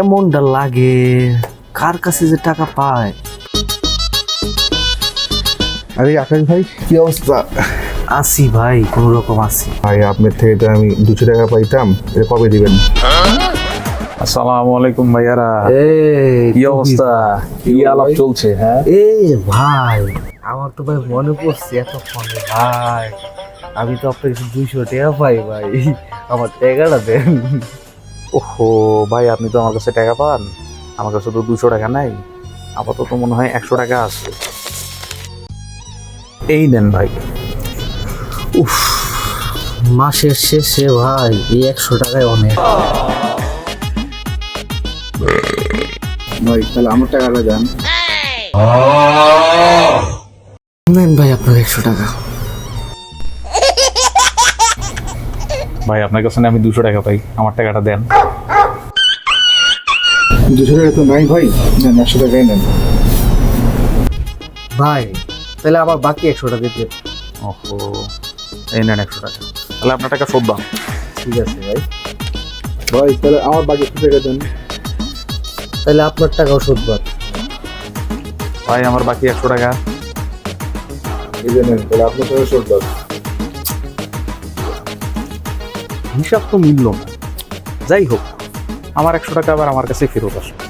কেমনটা লাগে, কার কাছে যে টাকা পায়। আরে আকাশ ভাই, কি অবস্থা? আসি ভাই, কোন রকম আসি ভাই আপনার থেকে তো আমি 200 টাকা পাইতাম, এটা কবে দিবেন? আসসালামু আলাইকুম ভাইয়ারা। এই কি অবস্থা? কি আলাপ চলছে? হ্যাঁ, ভাই, আমার তো ভাই মনে পড়ছে এতক্ষণে ভাই, আমি তো আপনার কাছে 200 টাকা পাই ভাই, আমার টাকাটা দেন। ওহো ভাই, আপনি তো আমার কাছে টাকা পান, আমার কাছে তো 200 টাকা নাই, আপাতত মনে হয় 100 টাকা আছে। এই নেন ভাই। মাসের শেষে ভাই এই 100 টাকায় অনেক। ভাই তাহলে আমার টাকাটা দেন। নেন ভাই আপনার 100 টাকা। ভাই আপনার কাছে না আমি 200 টাকা পাই, আমার টাকাটা দেন। 200 টাকা তো নাই ভাই, নেন 100 টাকাই নেন। ভাই তাহলে আমার বাকি 100 টাকা দিতে। ওহো, এই নেন 100 টাকা, তাহলে আপনার টাকা শোধ দাম। ঠিক আছে ভাই, ভাই তাহলে আমার বাকি 100 টাকা দেন। তাহলে আপনার টাকাও শোধ বাদ। ভাই আমার বাকি 100 টাকা। এই যে নেন, তাহলে আপনার টাকা শোধ দাও। হিসাব তো মিলল না, যাই হোক আমার 100 টাকা আবার আমার কাছে ফেরত আসবে।